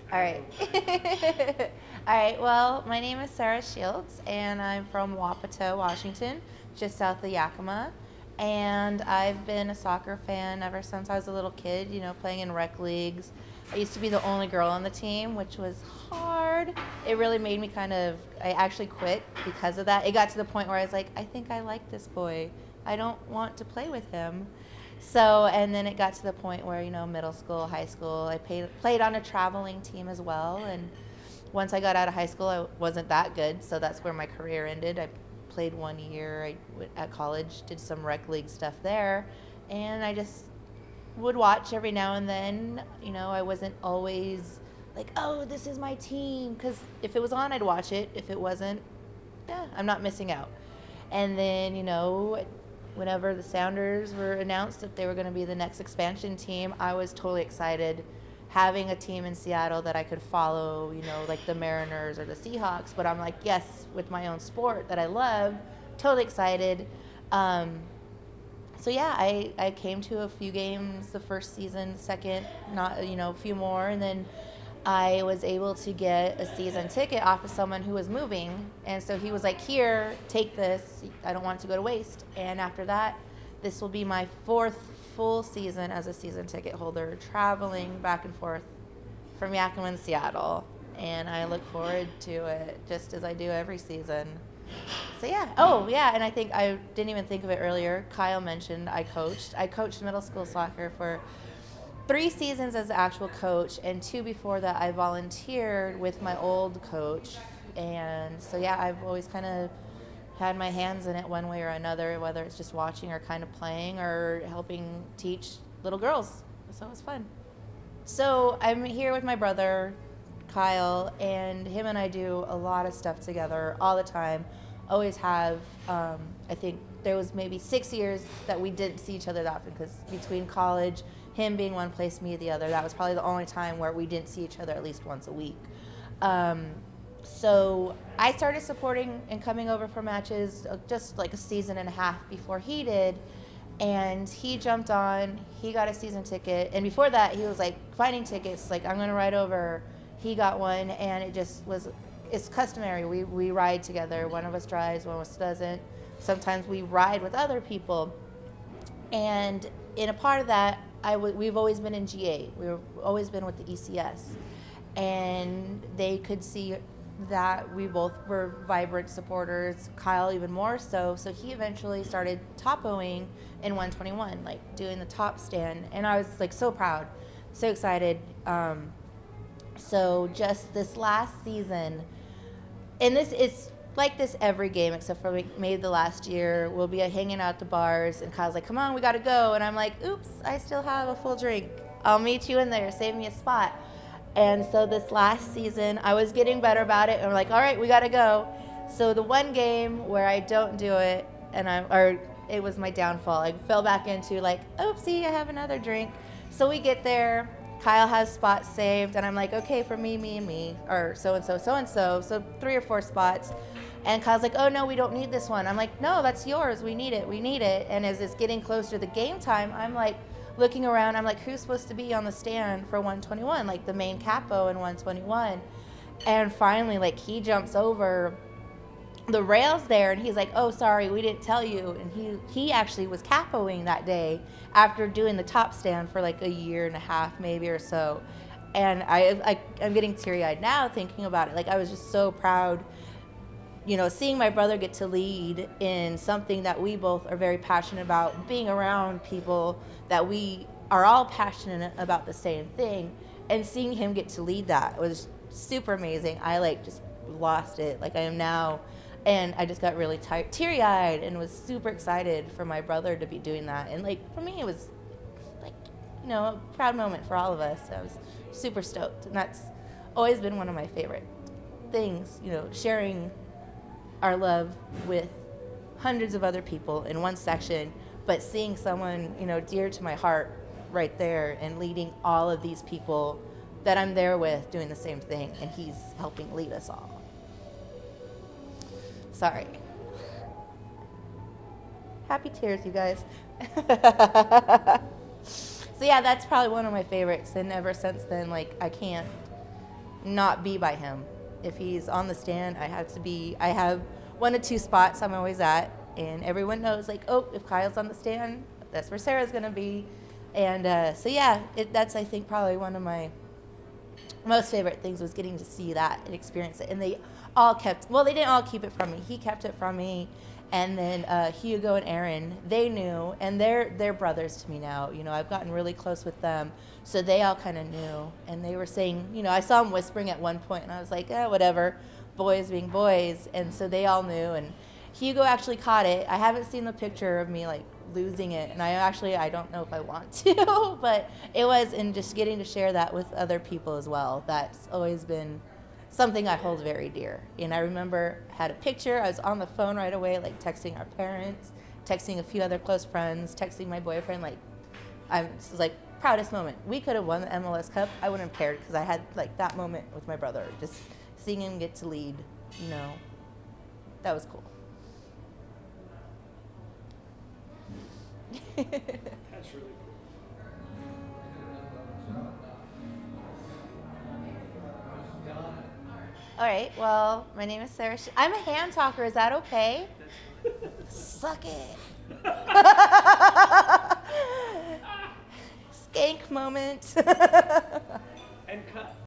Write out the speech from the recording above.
All right. All right. Well, my name is Sarah Shields, and I'm from Wapato, Washington, just south of Yakima. And I've been a soccer fan ever since I was a little kid, playing in rec leagues. I used to be the only girl on the team, which was hard. It really made me I actually quit because of that. It got to the point where I was like, I think I like this boy. I don't want to play with him. So, and then it got to the point where, middle school, high school, played on a traveling team as well. And once I got out of high school, I wasn't that good. So that's where my career ended. I played 1 year at college, did some rec league stuff there. And I just would watch every now and then. I wasn't always like, oh, this is my team. Because if it was on, I'd watch it. If it wasn't, yeah, I'm not missing out. And then, whenever the Sounders were announced that they were going to be the next expansion team, I was totally excited having a team in Seattle that I could follow, like the Mariners or the Seahawks. But I'm like, yes, with my own sport that I love, totally excited. So yeah, I came to a few games the first season, second, not, a few more. And then I was able to get a season ticket off of someone who was moving. And so he was like, here, take this. I don't want it to go to waste. And after that, this will be my fourth full season as a season ticket holder, traveling back and forth from Yakima and Seattle. And I look forward to it just as I do every season. So yeah. Oh yeah, and I think I didn't even think of it earlier. Kyle mentioned I coached. I coached middle school soccer for 3 seasons as the actual coach, and 2 before that I volunteered with my old coach. And so yeah, I've always kind of had my hands in it one way or another, whether it's just watching or kind of playing or helping teach little girls. So it was fun. So I'm here with my brother, Kyle, and him and I do a lot of stuff together all the time. Always have. I think there was maybe 6 years that we didn't see each other that often because between college, him being one place, me the other, that was probably the only time where we didn't see each other at least once a week. So I started supporting and coming over for matches just like a season and a half before he did. And he jumped on, he got a season ticket. And before that, he was like finding tickets, like, I'm going to ride over. He got one, and it just was, it's customary. We ride together. One of us drives, one of us doesn't. Sometimes we ride with other people. And in a part of that, we've always been in GA. We've always been with the ECS. And they could see that we both were vibrant supporters, Kyle even more so. So he eventually started topoing in 121, like doing the top stand. And I was like so proud, so excited. So just this last season, and this is like this every game except for maybe the last year, we'll be hanging out at the bars and Kyle's like, come on, we gotta go. And I'm like, oops, I still have a full drink. I'll meet you in there, save me a spot. And so this last season, I was getting better about it. And we're like, all right, we got to go. So the one game where I don't do it, it was my downfall. I fell back into like, oopsie, I have another drink. So we get there. Kyle has spots saved. And I'm like, okay, for me, me, and me. Or so-and-so, so-and-so. So 3 or 4 spots. And Kyle's like, oh, no, we don't need this one. I'm like, no, that's yours. We need it. We need it. And as it's getting closer to the game time, I'm like, looking around, I'm like, who's supposed to be on the stand for 121? Like the main capo in 121. And finally, like, he jumps over the rails there and he's like, oh, sorry, we didn't tell you. And he actually was capoing that day after doing the top stand for like a year and a half maybe or so. And I'm getting teary-eyed now thinking about it. Like, I was just so proud, seeing my brother get to lead in something that we both are very passionate about, being around people that we are all passionate about the same thing, and seeing him get to lead that was super amazing. I like just lost it like I am now, and I just got really teary-eyed and was super excited for my brother to be doing that. And like for me, it was like, a proud moment for all of us. I was super stoked, and that's always been one of my favorite things, sharing our love with hundreds of other people in one section, but seeing someone, dear to my heart right there and leading all of these people that I'm there with doing the same thing, and he's helping lead us all. Sorry. Happy tears, you guys. So yeah, that's probably one of my favorites, and ever since then, like, I can't not be by him. If he's on the stand, I have one of two spots I'm always at, and everyone knows, like, oh, if Kyle's on the stand, that's where Sarah's going to be. And so, yeah, that's, I think, probably one of my most favorite things was getting to see that and experience it. And they didn't all keep it from me. He kept it from me. And then Hugo and Aaron, they knew, and they're brothers to me now. I've gotten really close with them, so they all kind of knew. And they were saying, I saw them whispering at one point, and I was like, whatever, boys being boys. And so they all knew. And Hugo actually caught it. I haven't seen the picture of me like losing it, and I don't know if I want to, but it was, and just getting to share that with other people as well. That's always been something I hold very dear. And I remember I had a picture. I was on the phone right away, like texting our parents, texting a few other close friends, texting my boyfriend. This is like proudest moment. We could have won the MLS Cup. I wouldn't have cared because I had like that moment with my brother, just seeing him get to lead. That was cool. That's really cool. All right, well, my name is Sarah. I'm a hand talker. Is that okay? Suck it. Skank moment. And cut.